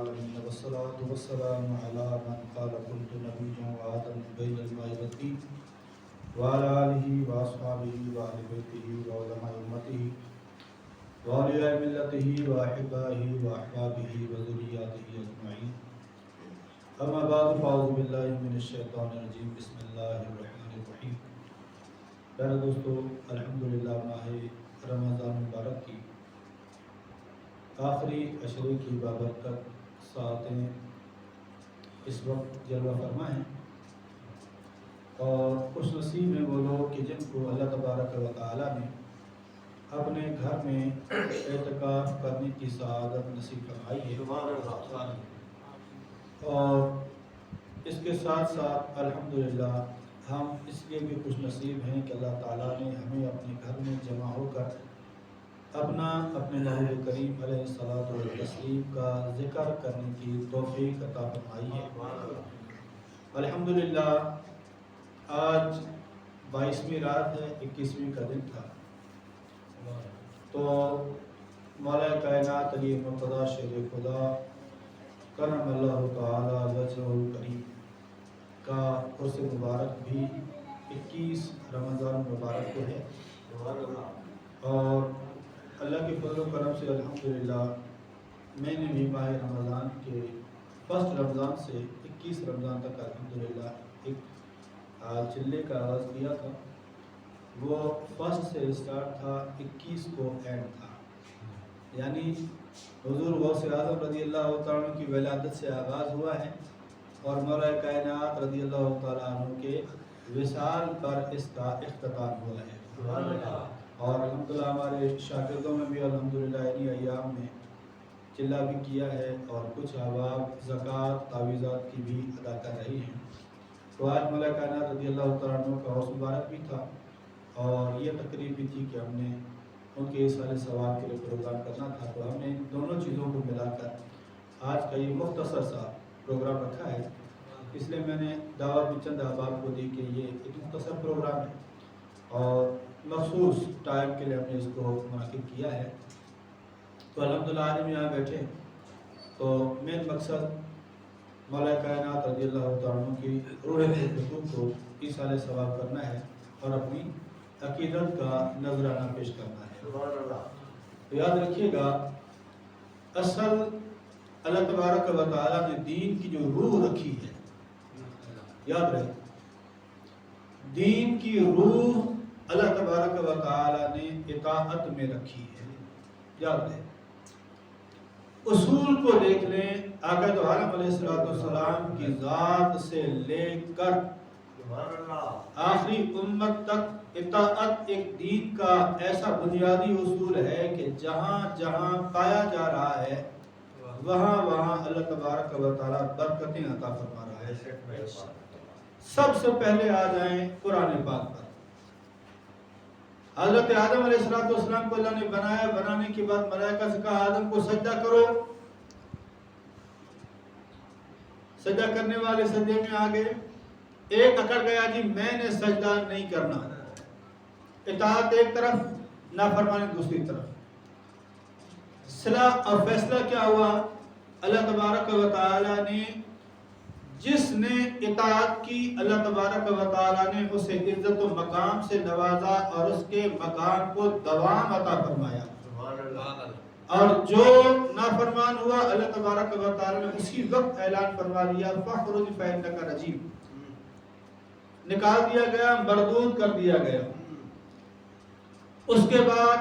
العالمين والصلاة والسلام على من قال كنت نبيا وآدم بين الماء والطين وعلى آله وأصحابه وأهل بيته وعلماء أمته وأولياء ملته وأحبائه وأحبابه وذرياته أجمعين أما بعد فأعوذ بالله من الشيطان الرجيم بسم الله الرحمن الرحيم. پیارے دوستو، الحمدللہ ماہ رمضان مبارک کی آخری عشرے کی بابرکت ساعتیں اس وقت جلوہ فرما ہیں، اور خوش نصیب ہیں وہ لوگ کہ جن کو اللہ تبارک و تعالی نے اپنے گھر میں اعتکاف کرنے کی سعادت نصیب فرمائی ہے. اور اس کے ساتھ ساتھ الحمدللہ ہم اس لیے بھی خوش نصیب ہیں کہ اللہ تعالیٰ نے ہمیں اپنے گھر میں جمع ہو کر اپنے محبوب کریم علیہ الصلوۃ والتسلیم کا ذکر کرنے کی توفیق عطا فرمائی ہے. الحمدللہ آج 22ویں رات ہے، 21ویں کا دن تھا. تو مولا کائنات علی مرتضیٰ شیر خدا کرم اللہ تعالی وجہہ الکریم کا عرس مبارک بھی 21 رمضان مبارک کو ہے. اور اللہ کے فضل و کرم سے الحمدللہ میں نے بھی ماہ رمضان کے فرسٹ رمضان سے 21 رمضان تک الحمدللہ ایک چلے کا آغاز کیا تھا. وہ فرسٹ سے اسٹارٹ تھا، 21 کو اینڈ تھا. یعنی حضور غوث اعظم رضی اللہ تعالیٰ عنہ کی ولادت سے آغاز ہوا ہے اور مولا کائنات رضی اللہ تعالیٰ عنہ کے وصال پر اس کا اختتام ہوا ہے. اور الحمدللہ ہمارے شاگردوں میں بھی الحمدللہ انہی ایام میں چلہ بھی کیا ہے اور کچھ احباب زکوٰۃ تعویذات کی بھی ادا کر رہی ہیں. تو آج مولا کائنات رضی اللہ تعالیٰ عنہ کا عرس مبارک بھی تھا اور یہ تقریب بھی تھی کہ ہم نے ان کے اصالِ ثواب کے لیے پروگرام کرنا تھا. تو ہم نے ان دونوں چیزوں کو ملا کر آج کا یہ مختصر سا پروگرام رکھا ہے. اس لیے میں نے دعوت بھی چند احباب کو دی کہ یہ ایک مختصر پروگرام ہے اور مخصوص ٹائم کے لیے ہم نے اس کو منعقد کیا ہے. تو الحمدللہ آج ہم یہاں بیٹھے تو مین مقصد مولا کائنات رضی اللہ تعالیٰ عنہ کی روح خطوط کو ایصال ثواب کرنا ہے اور اپنی عقیدت کا نذرانہ پیش کرنا ہے. تو یاد رکھیے گا، اصل اللہ تبارک و تعالیٰ نے دین کی جو روح رکھی ہے، یاد رہے دین کی روح اللہ تبارک و تعالیٰ نے اطاعت میں رکھی ہے. یاد رہے اصول کو دیکھ لیں، آقا دو عالم علیہ السلام کی ذات سے لے کر آخری امت تک اطاعت ایک دین کا ایسا بنیادی اصول ہے کہ جہاں جہاں پایا جا رہا ہے وہاں وہاں اللہ تبارک و تعالیٰ برکتیں عطا فرما رہا ہے. سب سے پہلے آ جائیں قرآن پاک پر. حضرت آدم علیہ السلام کو اللہ نے بنایا، بنانے کے بعد ملائکہ سے کہا آدم کو سجدہ کرو. سجدہ کرنے والے سجدے میں آگے ایک اکڑ گیا، جی میں نے سجدہ نہیں کرنا. اطاعت ایک طرف، نافرمانی دوسری طرف. صلاح اور فیصلہ کیا ہوا؟ اللہ تبارک و تعالی نے جس نے اطاعت کی، اللہ تبارک و تعالی نے اسے عزت و مقام سے نوازا اور اس کے مقام کو دوام عطا فرمایا. اور جو نافرمان ہوا اللہ تبارک و تعالی نے اسی وقت اعلان فرما دیا فَاخْرُجْ فَإِنَّكَ رَجِيمٌ، نکال دیا گیا، مردود کر دیا گیا. اس کے بعد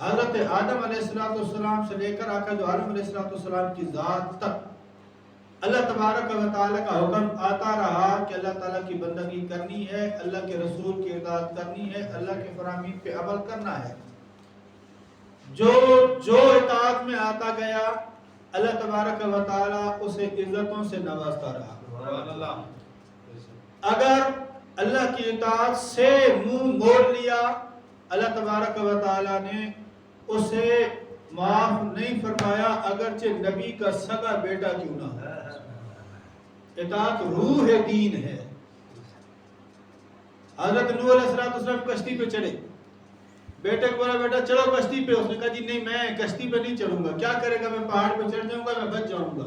حضرت آدم علیہ السلام سے لے کر آقا دو عالم علیہ السلام کی ذات تک اللہ تبارک و تعالی کا حکم آتا رہا کہ اللہ تعالیٰ کی بندگی کرنی ہے، اللہ کے رسول کی اطاعت کرنی ہے، اللہ کے فرامین پہ عمل کرنا ہے. جو اطاعت میں آتا گیا اللہ تبارک و تعالی اسے عزتوں سے نوازتا رہا. اگر اللہ کی اطاعت سے منہ موڑ لیا اللہ تبارک و تعالی نے اسے معاف نہیں فرمایا، اگرچہ نبی کا سگا بیٹا کیوں نہ ہو. اطاعت روح دین ہے. حضرت نوح علیہ السلام کشتی پہ چڑھے، بیٹے کو بولا بیٹا چڑھو کشتی پہ. اس نے کہا جی نہیں میں کشتی پہ نہیں چڑھوں گا. کیا کرے گا؟ میں پہاڑ پہ چڑھ جاؤں گا، میں بچ جاؤں گا.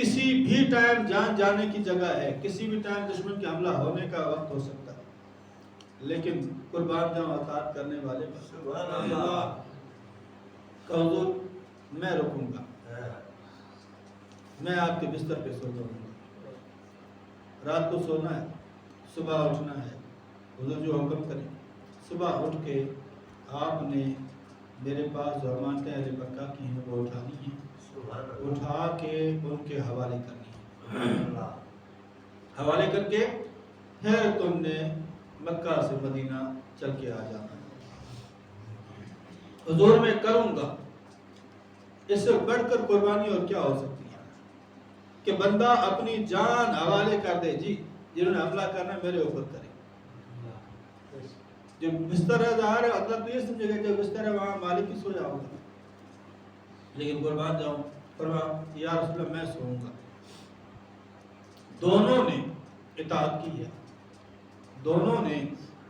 کسی بھی ٹائم جان جانے کی جگہ ہے، کسی بھی ٹائم دشمن کے حملہ ہونے کا وقت ہو سکتا ہے، لیکن قربان جاؤں اطاعت کرنے والے پر سبحان اللہ کہ حضور میں رکوں گا، میں آپ کے بستر پہ سو جاؤں گا، رات کو سونا ہے، صبح اٹھنا ہے، حضور جو حکم کریں، صبح اٹھ کے آپ نے میرے پاس جو امانتیں اہل مکہ کی ہیں وہ اٹھانی ہیں، اٹھا کے ان کے حوالے کرنی ہے، حوالے کر کے پھر تم نے مکہ سے مدینہ چل کے آ جانا ہے۔ حضور میں کروں گا، اس سے بڑھ کر قربانی اور کیا ہو سکتی ہے کہ بندہ اپنی جان حوالے کر دے، جی جنہوں نے حملہ کرنا میرے اوپر کرے، جو بستر ہے ظاہر ہے اگلا تو یہ سمجھے گا کہ بستر ہے وہاں مالک ہی سو جاؤں گا، لیکن قربان جاؤں فرمایا یا رسول اللہ میں سوؤں گا۔ دونوں نے اطاعت کی ہے، دونوں نے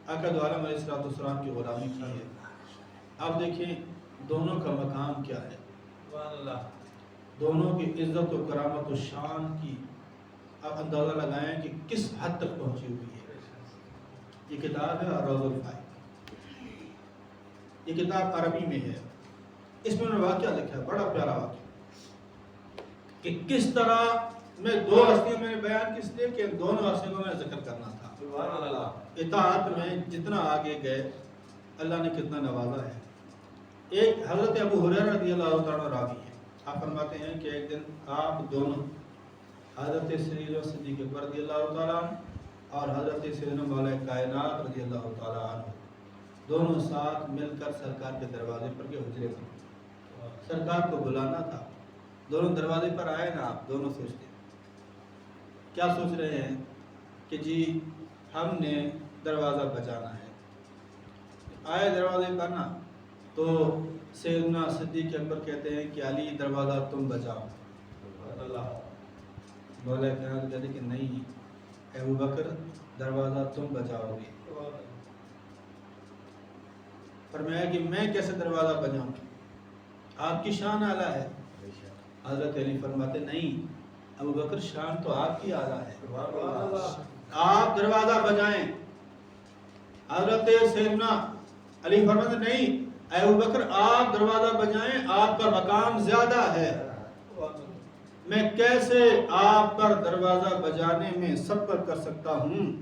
آقا دو عالم علیہ السلام کی غلامی کی ہے۔ آپ دیکھیں دونوں کا مقام کیا ہے، دونوں کی عزت و کرامت و شان کی آپ اندازہ لگائیں کہ کس حد تک پہنچی ہوئی ہے۔ یہ کتاب ہے روض الفائق، یہ کتاب عربی میں ہے، اس میں انہوں نے واقعہ لکھا ہے، بڑا پیارا واقعہ کہ کس طرح میں دو ہستیاں میں نے بیان کس لیے کہ دونوں ہستیوں کو میں ذکر کرنا تھا۔ اطاعت میں جتنا آگے گئے اللہ نے کتنا نوازا ہے۔ ایک حضرت ابو ہریرہ رضی اللہ تعالیٰ راوی ہے، آپ فرماتے ہیں کہ ایک دن آپ دونوں حضرت سیدنا صدیق اکبر رضی اللہ تعالیٰ اور حضرت سیدنا مولا کائنات رضی اللہ تعالیٰ عنہ دونوں ساتھ مل کر سرکار کے دروازے پر کے حجرے پر سرکار کو بلانا تھا۔ دونوں دروازے پر آئے نا، آپ دونوں سوچتے ہیں کیا سوچ رہے ہیں کہ جی ہم نے دروازہ بجانا ہے۔ آئے دروازے پر نا تو سیدنا صدیق اکبر کہتے ہیں کہ علی دروازہ تم بجاؤ۔ مولا کائنات کہتے کہ نہیں ابو بکر دروازہ تم بجاؤ گے۔ فرمایا کہ میں کیسے دروازہ بجاؤں، آپ کی شان اعلیٰ ہے۔ حضرت علی فرماتے نہیں ابو بکر شان تو آپ کی اعلیٰ ہے، آپ دروازہ بجائیں۔ حضرت سیدنا علی فرماتے نہیں ابو بکر آپ دروازہ بجائیں، آپ کا مقام زیادہ ہے، میں کیسے آپ پر دروازہ بجانے میں صبر کر سکتا ہوں،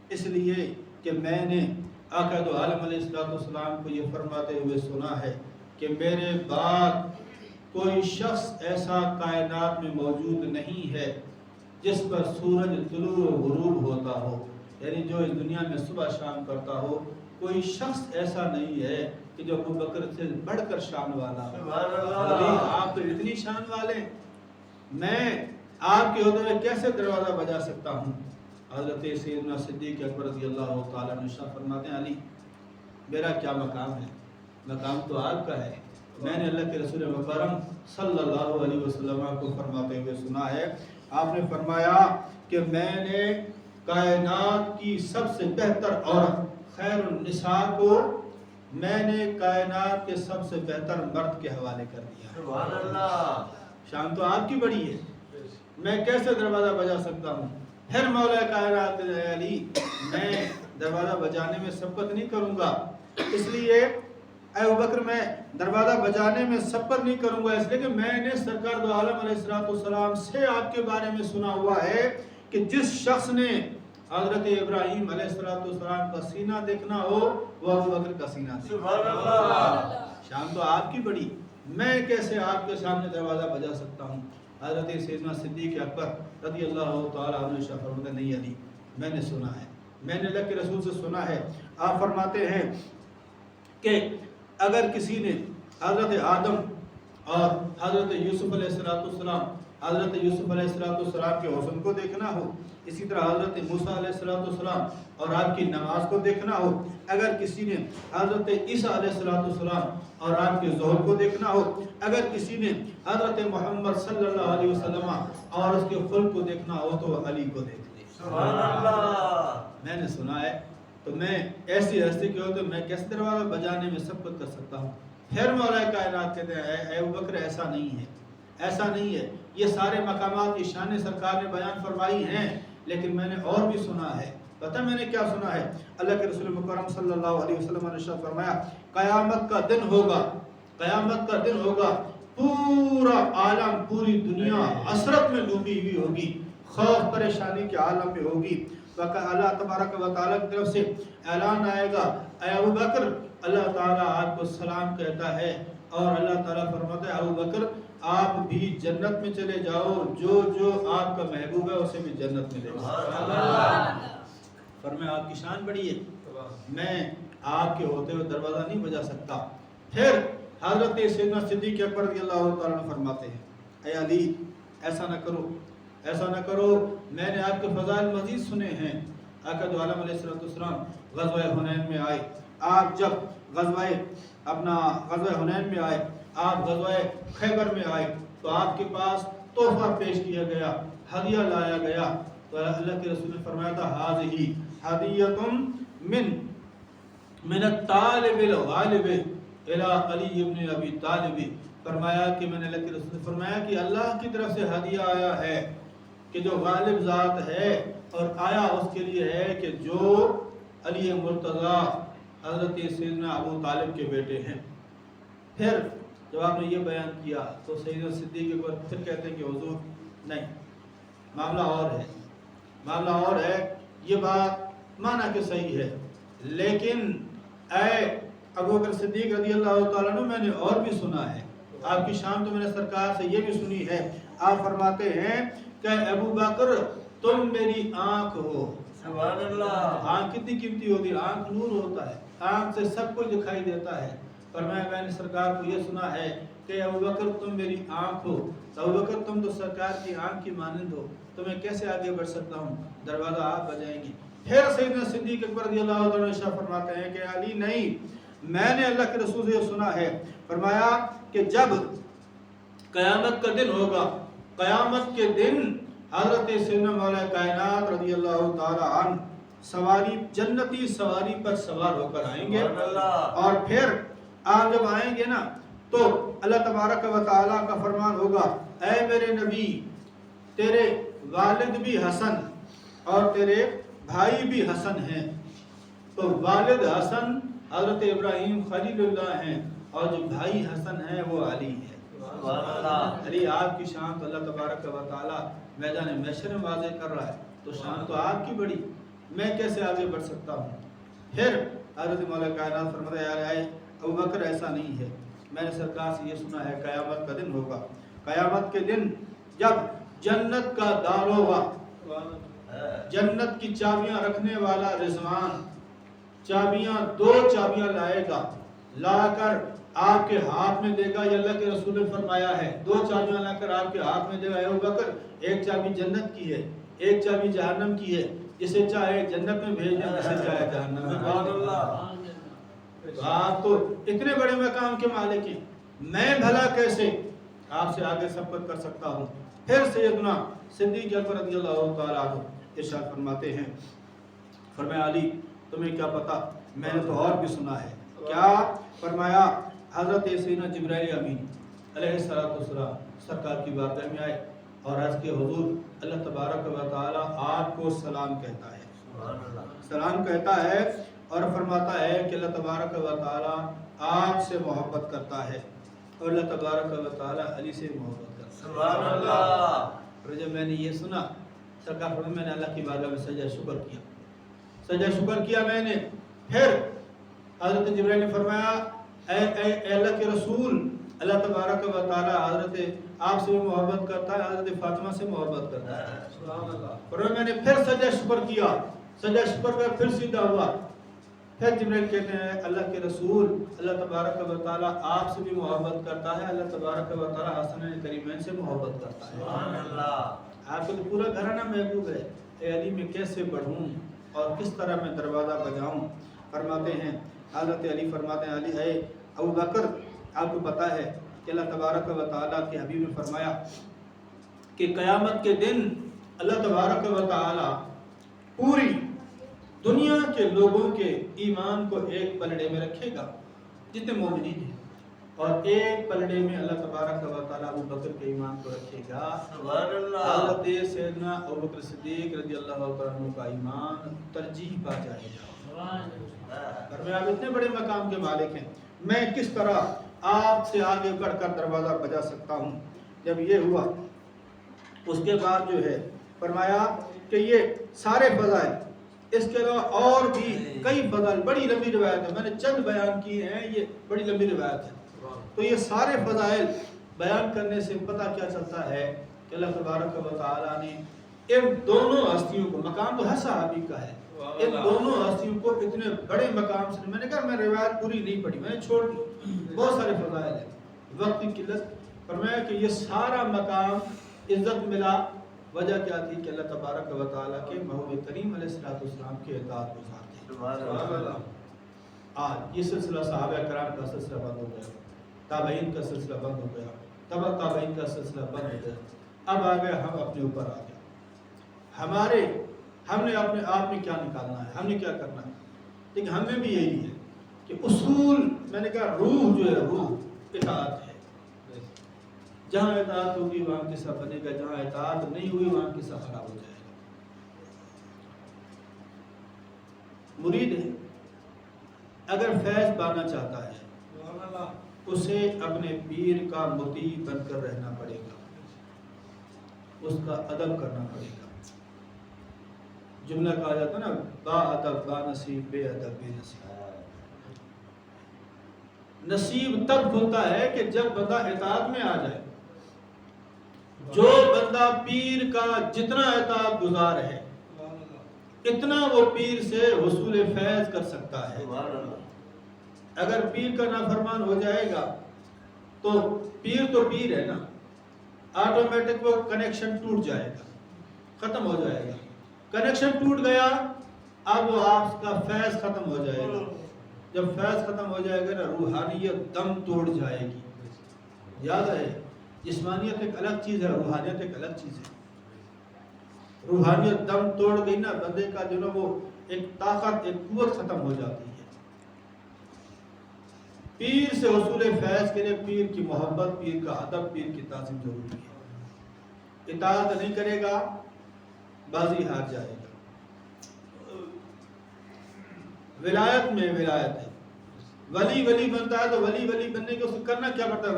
اس لیے کہ میں نے آقا دو عالم علیہ السلام کو یہ فرماتے ہوئے سنا ہے کہ میرے بعد کوئی شخص ایسا کائنات میں موجود نہیں ہے جس پر سورج طلوع و غروب ہوتا ہو، یعنی جو اس دنیا میں صبح شام کرتا ہو، کوئی شخص ایسا نہیں ہے کہ جو ابو بکر سے بڑھ کر شان والا ہو۔ آپ تو اتنی شان والے، میں آپ کے ہوتے ہوئے کیسے دروازہ بجا سکتا ہوں۔ حضرت سیدنا صدیق اکبر رضی اللہ تعالیٰ عنہ فرماتے ہیں علی میرا کیا مقام ہے، مقام تو آپ کا ہے۔ میں نے اللہ کے رسول مکرم صلی اللہ علیہ وسلم کو فرماتے ہوئے سنا ہے، آپ نے فرمایا کہ میں نے کائنات کی سب سے بہتر عورت خیر النساء کو میں نے کائنات کے سب سے بہتر مرد کے حوالے کر دیا۔ سبحان اللہ، شان تو آپ کی بڑی ہے، میں کیسے دروازہ بجا سکتا ہوں۔ پھر مولا کائنات علی میں دروازہ بجانے میں سبقت نہیں کروں گا، اس لیے اے ابو بکر میں دروازہ بجانے میں سبقت نہیں کروں گا، اس لیے کہ میں نے سرکار دو عالم علیہ السلام سے آپ کے بارے میں سنا ہوا ہے کہ جس شخص نے حضرت ابراہیم علیہ السلام کا سینہ دیکھنا ہو وہ ابو بکر کا سینہ دیکھنا۔ سبحان اللہ، شان تو آپ کی بڑی، میں کیسے آپ کے سامنے دروازہ بجا سکتا ہوں۔ حضرت سیدنا صدیق اکبر رضی اللہ تعالیٰ عنہ فرماتے نہیں علی میں نے سنا ہے، میں نے اللہ کے رسول سے سنا ہے۔ آپ فرماتے ہیں کہ اگر کسی نے حضرت آدم اور حضرت یوسف علیہ السلام حضرت یوسف علیہ السلام کے حسن کو دیکھنا ہو، اسی طرح حضرت موسیٰ علیہ السلام اور آپ کی نماز کو دیکھنا ہو، اگر کسی نے حضرت عیسیٰ علیہ السلام اور آپ کے ظہور کو دیکھنا ہو، اگر کسی نے حضرت محمد صلی اللہ علیہ وسلم اور اس کے خلق کو دیکھنا ہو تو وہ علی کو دیکھ لے۔ سبحان اللہ، میں نے سنا ہے، تو میں ایسی ہستی کے ہوتے میں کیسے دروازہ بجانے میں سب کچھ کر سکتا ہوں۔ پھر مولا کائنات کہتے ہیں اے ابو بکر ایسا نہیں ہے، ایسا نہیں ہے، یہ سارے مقامات کی شان سرکار نے بیان فرمائی ہیں، لیکن میں نے اور بھی سنا ہے۔ پتہ میں نے کیا سنا ہے؟ اللہ کے رسول مکرم صلی اللہ علیہ وسلم نے ارشاد فرمایا قیامت کا دن ہوگا، قیامت کا دن ہوگا، پورا عالم، پوری دنیا حسرت میں ڈوبی ہوئی ہوگی، خوف پریشانی کے عالم میں ہوگی۔ اللہ تبارک و تعالیٰ کی طرف سے اعلان آئے گا، اے ابو بکر، اللہ تعالیٰ آپ کو سلام کہتا ہے، اور اللہ تعالیٰ فرماتا ہے ابو بکر آپ بھی جنت میں چلے جاؤ، جو جو آپ کا محبوب ہے اسے بھی جنت میں لے جاؤ۔ فرمایا آپ کی شان بڑی ہے، میں آپ کے ہوتے ہوئے دروازہ نہیں بجا سکتا۔ پھر حضرت سیدنا صدیق اکبر رضی اللہ تعالیٰ عنہ فرماتے ہیں اے علی ایسا نہ کرو، ایسا نہ کرو، میں نے آپ کے فضائل مزید سنے ہیں۔ آقا دو عالم علیہ السلام غزوہ حنین میں آئے، آپ جب غزوہ حنین میں آئے، آپ غزوہ خیبر میں آئے تو آپ کے پاس تحفہ پیش کیا گیا، ہدیہ لایا گیا، تو اللہ کے رسول نے فرمایا تھا ہذہ ہدیۃ من الطالب الغالب الی علی ابن ابی طالب، فرمایا کہ میں نے اللہ کے رسول نے فرمایا کہ اللہ کی طرف سے ہدیہ آیا ہے کہ جو غالب ذات ہے، اور آیا اس کے لیے ہے کہ جو علی مرتضیٰ حضرت سیدنا ابو طالب کے بیٹے ہیں۔ پھر جب آپ نے یہ بیان کیا تو سیدنا صدیق اکبر پھر کہتے ہیں کہ حضور نہیں، معاملہ اور ہے، معاملہ اور ہے، یہ بات مانا کہ صحیح ہے، لیکن اے ابو بکر صدیق رضی اللہ تعالیٰ عنہ میں نے اور بھی سنا ہے، آپ کی شان تو میں نے سرکار سے یہ بھی سنی ہے۔ آپ فرماتے ہیں کہ ابو بکر تم میری آنکھ ہو۔ سبحان اللہ، آنکھ کتنی قیمتی ہوتی ہے، آنکھ نور ہوتا ہے، آنکھ سے سب کچھ دکھائی دیتا ہے۔ فرمایا میں نے سرکار کو یہ سنا ہے کہ ابو بکر تم میری آنکھ ہو، ابو بکر تم تو سرکار کی آنکھ کی مانند ہو، تو میں کیسے آگے بڑھ سکتا ہوں، دروازہ آپ بجائیں گے۔ پھر سیدنا صدیق اکبر رضی اللہ تعالیٰ عنہ فرماتے ہیں کہ علی نہیں، میں نے اللہ کے رسول سے یہ سنا ہے، فرمایا کہ جب قیامت کا دن ہوگا، قیامت کے دن حضرت سیدنا مولا کائنات رضی اللہ تعالیٰ عنہ سواری، جنتی سواری پر سوار ہو کر آئیں گے، اور پھر آپ جب آئیں گے نا تو اللہ تبارک و تعالیٰ کا فرمان ہوگا اے میرے نبی تیرے والد بھی حسن اور تیرے بھائی بھی حسن ہیں، تو والد حسن حضرت ابراہیم خلیل اللہ ہیں، اور جو بھائی حسن ہیں وہ علی ہیں۔ علی آپ کی شان تو اللہ تبارک و تعالیٰ میدان محشر میں واضح کر رہا ہے، تو شان تو آپ کی بڑی، میں کیسے آگے بڑھ سکتا ہوں۔ پھر حضرت مولا کائنات فرماتا ہے ابو بکر ایسا نہیں ہے، میں نے سرکار سے یہ سنا ہے قیامت کا دن ہوگا، قیامت کے دن جب جنت کا دار ہوگا، جنت کی چابیاں رکھنے والا رضوان چابیاں، دو چابیاں لائے گا، لا کر آپ کے ہاتھ میں دے گا، یہ اللہ کے رسول نے فرمایا ہے، دو چابیاں لا کر آپ کے ہاتھ میں دے گا، اے ابو بکر ایک چابی جنت کی ہے، ایک چابی جہنم کی ہے، جسے چاہے جنت میں بھیج دیں، جسے چاہے جہنم میں بھیج دیں۔ تو آپ تو اتنے بڑے مقام کے مالک ہیں، میں بھلا کیسے آپ سے آگے سبقت کر سکتا ہوں۔ پھر سیدنا صدیق اکبر رضی اللہ تعالیٰ عنہ ارشاد فرماتے ہیں، فرمایا علی تمہیں کیا پتا، میں نے تو اور بھی سنا ہے۔ کیا؟ فرمایا حضرت سیدنا جبرائیل امین علیہ السلام سرکار کی بارگاہ میں آئے اور عرض کے حضور اللہ تبارک و تعالیٰ آپ کو سلام کہتا ہے، سلام کہتا ہے، اور فرماتا ہے کہ اللہ تبارک و تعالیٰ آپ سے محبت کرتا ہے، اور اللہ تبارک و تعالیٰ علی سے محبت کرتا ہے۔ سبحان اللہ۔ اور جب میں نے یہ سنا سرکار فرمایا میں نے اللہ کی بارگاہ میں سجدہ شکر کیا، سجدہ شکر کیا میں نے۔ پھر حضرت جبرائیل نے فرمایا اے اللہ کے رسول اللہ تبارک و تعالیٰ حضرت آپ سے بھی محبت کرتا ہے، حضرت فاطمہ سے محبت کرتا ہے۔ سبحان اللہ۔ اور میں نے پھر سجدہ شکر کیا، سجدہ شکر کر پھر سیدھا ہوا۔ پھر جبرائیل کہتے ہیں اللہ کے رسول اللہ تبارک و تعالیٰ آپ سے بھی محبت کرتا ہے، اللہ تبارک و تعالیٰ حسنین کریمین سے محبت کرتا ہے۔ سبحان اللہ۔ آپ کو تو پورا گھرانہ محبوب ہے، اے علی میں کیسے بڑھوں اور کس طرح میں دروازہ بجاؤں۔ فرماتے ہیں حضرت علی فرماتے ہیں علی اے ابو بکر آپ کو پتا ہے کہ اللہ تبارک و تعالیٰ کے حبیب نے فرمایا کہ قیامت کے دن اللہ تبارک و تعالیٰ پوری دنیا کے لوگوں کے ایمان کو ایک پلڑے میں رکھے گا، جتنے مومنین ہیں اور ایک پلڑے میں اللہ تبارک و تعالیٰ ابو بکر کے ایمان کو رکھے گا. حضرت سیدنا ابو بکر صدیق رضی اللہ تعالیٰ عنہ کا ایمان ترجیح پا جائے گا. اور میں آپ اتنے بڑے مقام کے مالک ہیں، میں کس طرح آپ سے آگے بڑھ کر دروازہ بجا سکتا ہوں. جب یہ ہوا اس کے بعد جو ہے فرمایا کہ یہ سارے فضائل، اس کے علاوہ اور بھی کئی فضائل، بڑی لمبی روایت ہے، میں نے چند بیان کیے ہیں، یہ بڑی لمبی روایت ہے. تو یہ سارے فضائل بیان کرنے سے پتہ کیا چلتا ہے کہ اللہ تبارک و تعالیٰ نے ان دونوں ہستیوں کو، مقام تو ہر صحابی کا ہے، ان دونوں ہستیوں کو اتنے بڑے مقام سے، میں نے کہا میں روایت پوری نہیں پڑھی، میں نے چھوڑ دی، بہت سارے فضائل ہیں، وقت کی قلت. فرمایا کہ یہ سارا مقام عزت ملا، وجہ کیا تھی کہ اللہ تبارک و تعالیٰ کے محبوب کریم علیہ السلام کے اطاعت گزار تھے. آج یہ سلسلہ صحابہ کرام کا سلسلہ بند ہو گیا، تابعین کا سلسلہ بند ہو گیا، تبع تابعین کا سلسلہ بند ہو گیا. اب آ گیا ہم اپنے اوپر آ گیا، ہم نے اپنے آپ میں کیا نکالنا ہے، ہم نے کیا کرنا ہے. لیکن ہمیں بھی یہی ہے کہ اصول، میں نے کہا روح جو ہے، روح اطاعت ہے. جہاں اطاعت ہوگی وہاں قصہ بنے گا، جہاں اطاعت نہیں ہوئی وہاں قصہ خراب ہو جائے گا. مرید ہے اگر فیض پانا چاہتا ہے اسے اپنے پیر کا مطیع بن کر رہنا پڑے گا، اس کا ادب کرنا پڑے گا. جملہ کہا جاتا ہے نا، با ادب با نصیب، بے ادب بے نصیب. نصیب تب کھلتا ہے کہ جب بندہ اطاعت میں آ جائے. جو بندہ پیر کا جتنا اطاعت گزار ہے اتنا وہ پیر سے حصول فیض کر سکتا ہے. اگر پیر کا نافرمان ہو جائے گا تو پیر ہے نا، آٹومیٹک وہ کنیکشن ٹوٹ جائے گا، ختم ہو جائے گا. کنیکشن ٹوٹ گیا، اب وہ آپ کا فیض ختم ہو جائے گا. جب فیض ختم ہو جائے گا نا، روحانیت دم توڑ جائے گی. یاد ہے، جسمانیت ایک الگ چیز ہے، روحانیت ایک الگ چیز ہے. روحانیت دم توڑ گئی نا، بندے کا جو نا وہ ایک طاقت، ایک قوت ختم ہو جاتی ہے. پیر سے حصول فیض کے لیے پیر کی محبت، پیر کا ادب، پیر کی تعظیم ضروری ہے. اطاعت نہیں کرے گا بازی ہار جائے گا. ولایت میں ولایت ہے، ولی بنتا ہے تو ولی بننے کے اس کو کرنا کیا پڑتا ہے.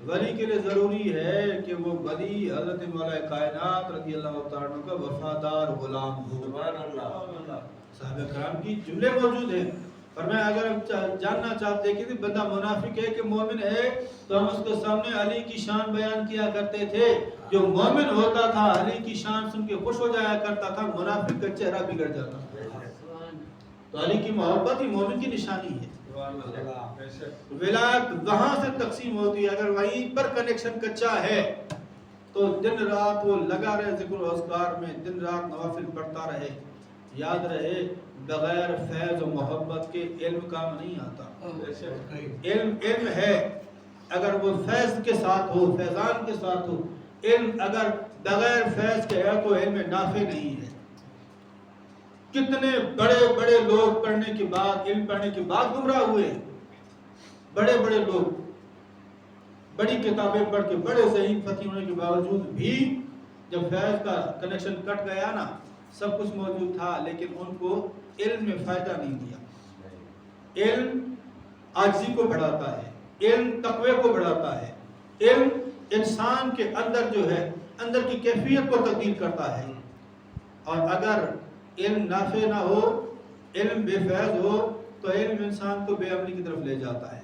ولی کے لیے ضروری ہے کہ وہ ولی حضرت مولا کائنات رضی اللہ تعالیٰ عنہ کا وفادار غلام ہو. صحابہ کرام کی جملے موجود ہیں. فرمایا اگر ہم جاننا چاہتے ہیں کہ بندہ منافق ہے کہ مومن ہے تو ہم اس کے سامنے علی کی شان بیان کیا کرتے تھے. جو مومن ہوتا تھا علی کی شان سن کے خوش ہو جایا کرتا تھا، منافق کا چہرہ بگڑ جاتا تھا. تو علی کی محبت ہی مومن کی نشانی ہے. ولایت وہاں سے تقسیم ہوتی ہے. اگر وہیں پر کنیکشن کچا ہے تو دن رات وہ لگا رہے ذکر و اذکار میں، دن رات نوافل پڑھتا رہے. یاد رہے بغیر فیض و محبت کے علم کام نہیں آتا. علم ہے اگر وہ فیض کے ساتھ ہو، فیضان کے ساتھ ہو. علم اگر بغیر فیض کے ہے تو علم نافع نہیں ہے. کتنے بڑے بڑے لوگ پڑھنے کے بعد، علم پڑھنے کے بعد گمراہ ہوئے. بڑے بڑے لوگ بڑی کتابیں پڑھ کے بڑے ذہین فقیہ ہونے کے باوجود بھی جب فیض کا کنیکشن کٹ گیا نا، سب کچھ موجود تھا لیکن ان کو علم میں فائدہ نہیں دیا. علم عاجزی کو بڑھاتا ہے، علم تقوی کو بڑھاتا ہے. علم انسان کے اندر جو ہے، اندر کی کیفیت کو تبدیل کرتا ہے. اور اگر علم نافع نہ ہو، علم بے فیض ہو تو علم انسان کو بے عملی کی طرف لے جاتا ہے.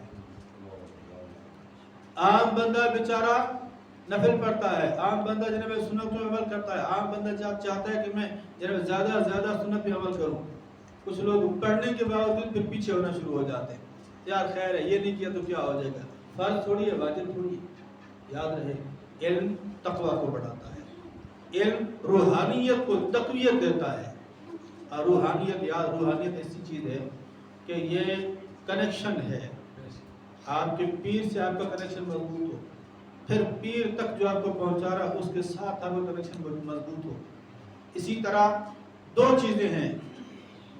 عام بندہ بیچارہ نفل پڑھتا ہے، عام بندہ جنہیں میں سنت پہ عمل کرتا ہے، عام بندہ چاہتا ہے کہ میں جنہیں زیادہ سے زیادہ سنت پہ عمل کروں. کچھ لوگ پڑھنے کے باوجود پھر پیچھے ہونا شروع ہو جاتے ہیں. یار خیر ہے، یہ نہیں کیا تو کیا ہو جائے گا. فرض تھوڑی ہے، واجب تھوڑی ہے. یاد رہے علم تقوی کو بڑھاتا ہے، علم روحانیت کو تقویت دیتا ہے. اور روحانیت ایسی چیز ہے کہ یہ کنیکشن ہے. آپ کے پیر سے آپ کا کنیکشن مضبوط ہو، پھر پیر تک جو آپ کو پہنچا رہا اس کے ساتھ آپ کا کنیکشن مضبوط ہو. اسی طرح دو چیزیں ہیں،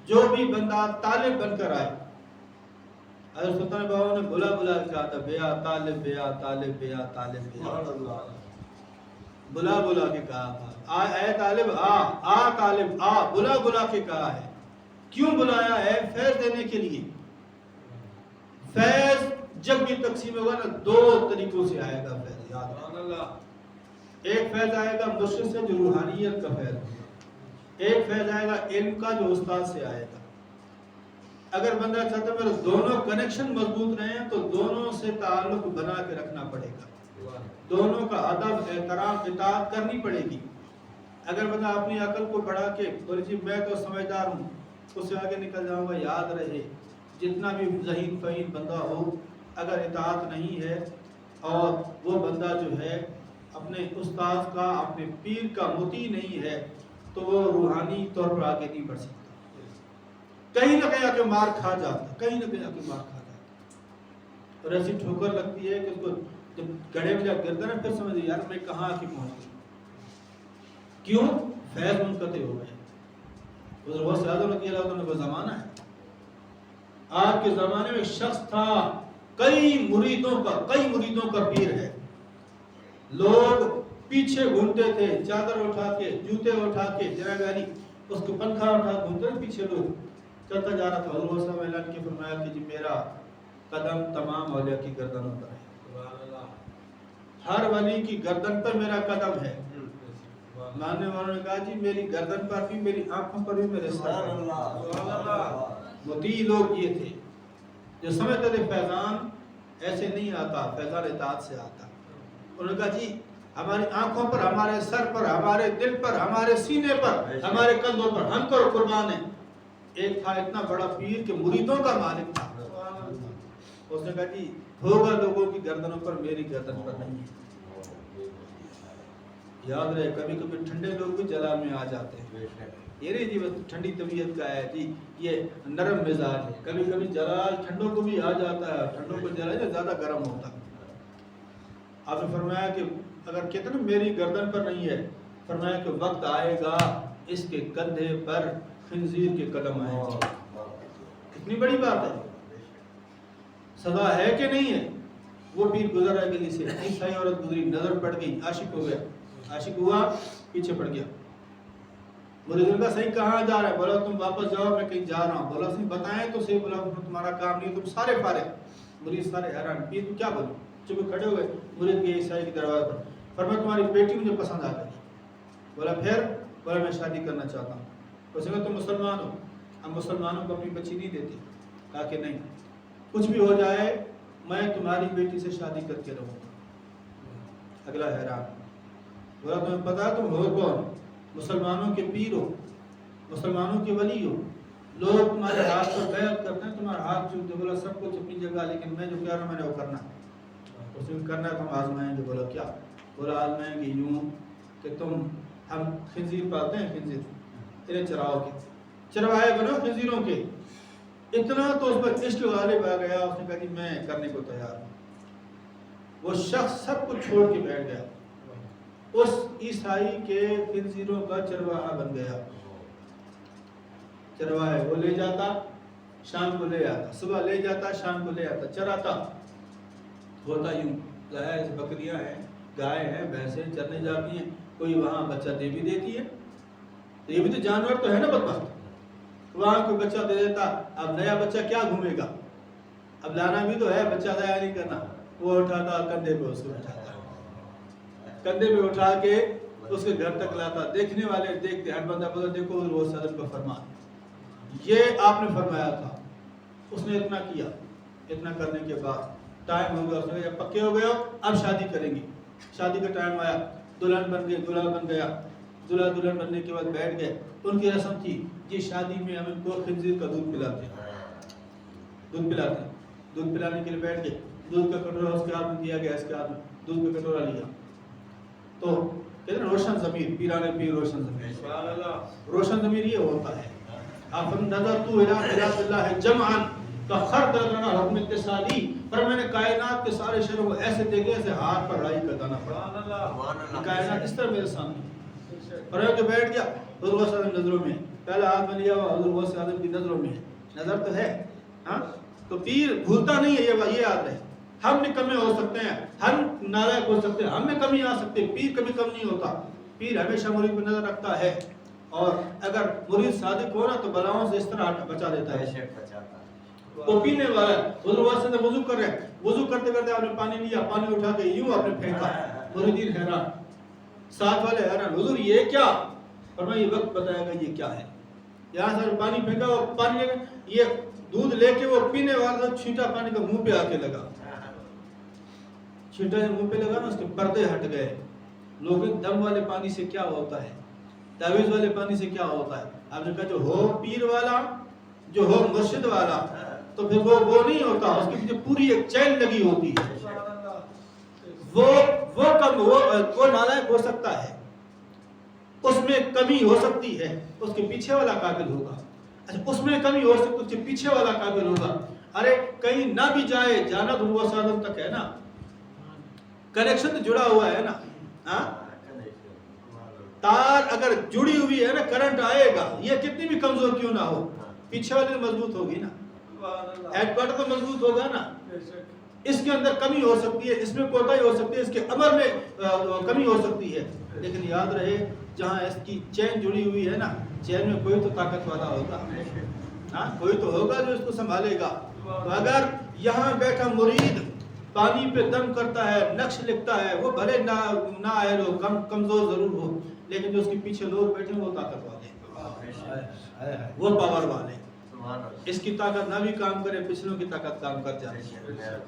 جو بھی بندہ طالب بن کر آئے، حضرت سلطان بابا نے بلا بلا کے کہا تھا بیا طالب بیا طالب بیا طالب بیا، بلا بلا کے کہا تھا اے طالب آ طالب آ، بلا بلا کے کہا ہے۔ کیوں بلایا ہے؟ فیض دینے کے لیے۔ فیض جب بھی تقسیم ہوگا نا دو طریقوں سے آئے گا فیض، یاد رکھنا۔ ایک فیض آئے گا مرشد سے جو روحانیت کا فیض ہوگا، ایک فیض آئے گا علم کا جو استاد سے آئے گا۔ اگر بندہ چاہتا ہے میرے دونوں کنیکشن مضبوط رہے ہیں تو دونوں سے تعلق بنا کے رکھنا پڑے گا، دونوں کا ادب احترام اطاعت کرنی پڑے گی۔ اگر بندہ اپنی عقل کو بڑھا کے بولے جی میں تو سمجھدار ہوں، اس سے آگے نکل جاؤں گا، یاد رہے جتنا بھی ذہین فہیم بندہ ہو اگر اطاعت نہیں ہے اور وہ بندہ جو ہے اپنے استاد کا اپنے پیر کا مطیع نہیں ہے تو وہ روحانی طور پر آگے نہیں بڑھ سکتا، کہیں نہ کہیں آ کے مار کھا جاتا، کہیں نہ کہیں آ کے مار کھا جاتا، اور ایسی ٹھوکر لگتی ہے کہ اس کو جب گڑھے میں جب گرتا ہے پھر سمجھ یار میں کہاں آ کے پہنچ گئی، کیوں؟ فیض منقطع ہو گئے۔ حضرت غوث اعظم رضی اللہ عنہ کا زمانہ ہے، آج کے زمانے میں شخص تھا کئی مریدوں کا پیر ہے، لوگ پیچھے گھومتے تھے چادر اٹھا کے جوتے اٹھا کے جناب علی اس کو پنکھا اٹھا گھومتے تھے، پیچھے لوگ چلتا جا رہا تھا۔ حضور صلی اللہ علیہ وسلم نے فرمایا کہ جی میرا قدم تمام اولیاء کی گردنوں پر ہے، ہر ولی کی گردن پر میرا قدم ہے۔ ماننے والوں نے کہا جی میری گردن پر بھی، میری آنکھوں پر بھی، میرے سر پر۔ مطیع لوگ یہ تھے جو سمجھتے تھے فیضان ایسے نہیں آتا، فیضان اطاعت سے آتا۔ انہوں نے کہا جی ہماری آنکھوں پر، ہمارے سر پر، ہمارے دل پر، ہمارے سینے پر، ہمارے کندھوں پر، ہم پر قربان ہیں۔ ایک تھا اتنا بڑا پیر کہ مریدوں کا مالک تھا، اس نے کہا جی ہوگا لوگوں کی گردنوں پر، میری گردن پر نہیں ہے۔ یاد رہے کبھی کبھی ٹھنڈے لوگ بھی جلال میں آ جاتے ہیں، یہ نہیں جی بس ٹھنڈی طبیعت کا ہے جی یہ نرم مزاج ہے، کبھی کبھی جلال ٹھنڈوں کو بھی آ جاتا ہے، ٹھنڈوں کو جلال زیادہ گرم ہوتا ہے۔ آپ نے فرمایا کہ اگر کہتے ہیں میری گردن پر نہیں ہے، فرمایا کہ وقت آئے گا اس کے کندھے پر خنزیر کے قدم آئیں گے۔ کتنی بڑی بات ہے، سزا ہے کہ نہیں ہے؟ وہ پیر گزر ہے گلی سے، عیسائی عورت گزری، نظر پڑ گئی، عاشق ہو گیا، عاشق ہوا پیچھے پڑ گیا۔ مرید کا صحیح کہاں جا رہا ہے؟ بولا تم واپس جاؤ میں کہیں جا رہا ہوں۔ بولا صحیح بتائیں تو صحیح، بولا تمہارا کام نہیں، تم سارے فارغ۔ مرید سارے حیران، پیر تو کیا بولوں، چپ کھڑے ہوئے۔ مرید گئے عیسائی کے دروازے پر، فرمایا تمہاری بیٹی مجھے پسند آ گئی۔ بولا پھر؟ بولا میں شادی کرنا چاہتا ہوں۔ اس نے کہا تم مسلمان ہو، ہم مسلمانوں کو اپنی بچی نہیں دیتے۔ کہا کہ نہیں، کچھ بھی ہو جائے میں تمہاری بیٹی سے شادی کر کے رہوں گا۔ اگلا حیران، بولا تمہیں پتا تم ہو کون؟ مسلمانوں کے پیر ہو، مسلمانوں کے ولی ہو، لوگ تمہارے ہاتھ پر بیعت کرتے ہیں، تمہارا ہاتھ چومتے۔ بولا سب کچھ اپنی جگہ، لیکن میں جو کہہ رہا ہوں میں نے وہ کرنا ہے۔ اس نے کرنا ہے تو ہم آزمائیں گے۔ بولا کیا؟ بولا آزمائیں گے یوں کہ ہم خنزیر پالتے ہیں، خنزیر انہیں چراؤ کے، چروائے بنو خنزیروں کے۔ اتنا تو اس پر عشق غالب آ گیا، اس نے کہا کہ میں کرنے کو تیار ہوں۔ وہ شخص سب کچھ چھوڑ کے بیٹھ گیا، اس عیسائی کے خنزیروں کا چرواہا بن گیا۔ چرواہے وہ لے جاتا، شام کو لے آتا، صبح لے جاتا، شام کو لے آتا، چراتا۔ ہوتا یوں، ظاہر بکریاں ہیں، گائے ہیں، بھینسیں چرنے جاتی ہیں، کوئی وہاں بچہ دے بھی دیتی ہے، تو یہ بھی تو جانور تو ہے نا بدبخت، وہاں کوئی بچہ دے دیتا۔ اب نیا بچہ کیا گھومے گا، اب لانا بھی تو ہے، بچہ ضائع نہیں کرنا۔ وہ اٹھاتا کندھے پہ، اس کو اٹھاتا کندھے پہ اٹھا کے اس کے گھر تک لاتا۔ دیکھنے والے دیکھتے، ہر بندہ بولتا دیکھو وہ صدر کا فرمان، یہ آپ نے فرمایا تھا۔ اس نے اتنا کیا، اتنا کرنے کے بعد ٹائم ہو گیا، اس نے کہا پکے ہو گئے ہو اب شادی کریں گے۔ شادی کا ٹائم آیا، دلہن بن گئی، دلہا بن گیا، دلہا دلہن بننے کے بعد بیٹھ گئے۔ ان کی رسم تھی جی شادی میں ہم ان کو خنزیر کا دودھ پلاتے ہیں، دودھ پلاتے ہیں، دودھ پلانے کے لیے بیٹھ گئے۔ دودھ کا کٹورا اس کے ہاتھ میں دیا گیا، اس کے ہاتھ میں دودھ کا کٹورا لیا تو کہتے ہیں روشن ضمیر، پیرانے پیر روشن ضمیر، روشن ضمیر یہ ہوتا ہے۔ آپ نظر تو الہ اللہ جمعا کا خرد لنا حکم اتصالی، پر میں نے کائنات کے سارے شہروں کو ایسے دیکھے ایسے ہاتھ پر رائی کا دانا پڑا، کائنات اس طرح میرے سامنے۔ پر میں جو بیٹھ گیا، حضور صلی اللہ علیہ وسلم نظروں میں، پہلا ہاتھ میں لیا ہوا حضور صلی اللہ علیہ وسلم کی نظروں میں، نظر تو ہے ہاں، تو پیر بھولتا نہیں ہے، یہ یاد رہے. ہم نکمے ہو سکتے ہیں، ہم نالائق ہو سکتے ہیں، ہم میں کمی آ سکتی ہے، پیر کبھی کم نہیں ہوتا. پیر ہمیشہ مرید پہ نظر رکھتا ہے، اور اگر مرید صادق ہو نا تو بلاؤں سے اس طرح بچا دیتا ہے. وہ پینے والا ہے. حضور واسطے سے وضو کر رہے ہیں، وضو کرتے کرتے آپ نے پانی لیا، پانی اٹھا کے یوں آپ نے پھینکا. مریدین حیران، ساتھ والے حیران، حضور یہ کیا؟ فرمایا یہ وقت بتائے گا یہ کیا ہے. یہاں سے پانی پھینکا، وہ پانی لے کے یہ دودھ لے کے وہ پینے والا چھینٹا پانی کا منہ پہ آ کے لگا. چھینٹا منہ پہ لگا نا، اس کے پردے ہٹ گئے. لوگ دم والے پانی سے کیا ہوتا ہے، تعویذ والے پانی سے کیا ہوتا ہے. آپ نے کہا جو ہو پیر والا، جو ہو مرشد والا، تو پھر وہ نہیں ہوتا، اس کے پیچھے پوری ایک چین لگی ہوتی ہے. وہ نالائق ہو سکتا ہے، اس میں کمی ہو سکتی ہے، اس کے پیچھے والا قابل ہوگا. اچھا اس میں کمی ہو سکتی ہے، اس کے پیچھے والا قابل ہوگا. ارے کہیں نہ بھی جائے، جانا تو وہ سادم تک ہے نا، کنیکشن تو جڑا ہوا ہے نا. تار اگر جڑی ہوئی ہے نا، کرنٹ آئے گا، یہ کتنی بھی کمزور کیوں نہ ہو، پیچھے والی مضبوط ہوگی نا، ہیڈ کوارٹر تو مضبوط ہوگا نا. اس کے اندر کمی ہو سکتی ہے، اس میں کوتاہی ہو سکتی ہے، اس کے عمل میں کمی ہو سکتی ہے، لیکن یاد رہے جہاں اس کی چین جڑی ہوئی ہے نا، چین میں کوئی تو طاقت والا ہوگا، ہاں کوئی تو ہوگا جو اس کو سنبھالے گا. تو اگر یہاں بیٹھا مرید پانی پہ دم کرتا ہے، نقش لکھتا ہے، وہ بھلے نہ آئے لو، کمزور ضرور ہو، لیکن جو اس کے پیچھے لوگ بیٹھے ہیں وہ طاقت والے، وہ پاور والے. اس کی طاقت نہ بھی کام کرے، پچھلوں کی طاقت کام کر جاتی ہے.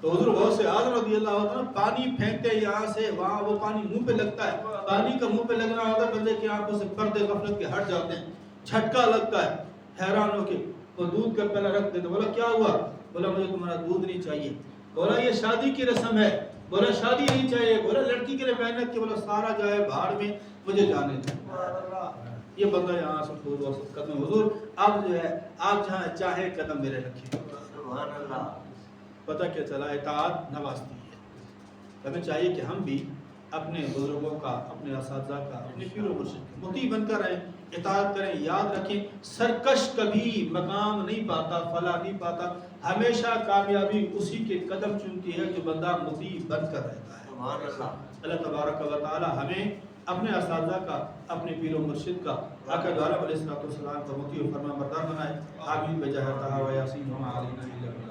تو حضور غوث اعظم رضی اللہ عنہ پانی پھینکتے یہاں سے وہاں، وہ پانی منہ پہ لگتا ہے، پانی کا منہ پہ لگنا ہوتا ہے، بندے کی آنکھوں سے پردے غفلت کے ہٹ جاتے ہیں، جھٹکا لگتا ہے. حیران ہو کے وہ دودھ کا پیالہ رکھ دیتے. بولا کیا ہوا؟ بولا مجھے تمہارا دودھ نہیں چاہیے. بولا یہ شادی کی رسم ہے. بولا شادی نہیں چاہیے. بولا لڑکی کے لیے محنت کی. بولا سارا جائے بھاڑ میں، مجھے جانے دیں. یہ بندہ یہاں سے قدم حضور اب جو ہے آپ جہاں چاہے قدم میرے رکھیں. پتہ کیا چلا؟ اطاعت نوازتی ہے. ہمیں چاہیے کہ ہم بھی اپنے بزرگوں کا، اپنے اساتذہ کا، اپنے پیر و مرشد کا مطیع بن کر رہیں، اطاعت کریں. یاد رکھیں سرکش کبھی مقام نہیں پاتا، فلاح نہیں پاتا. ہمیشہ کامیابی اسی کے قدم چنتی ہے جو بندہ مطیع بن کر رہتا ہے. اللہ تبارک و تعالی ہمیں اپنے اساتذہ کا، اپنے پیر و مرشد کا، آقا دو عالم علیہ الصلوۃ والسلام کا مطیع و فرما بردار بنائے. آمین بجاہ طہ و یاسین و علیہ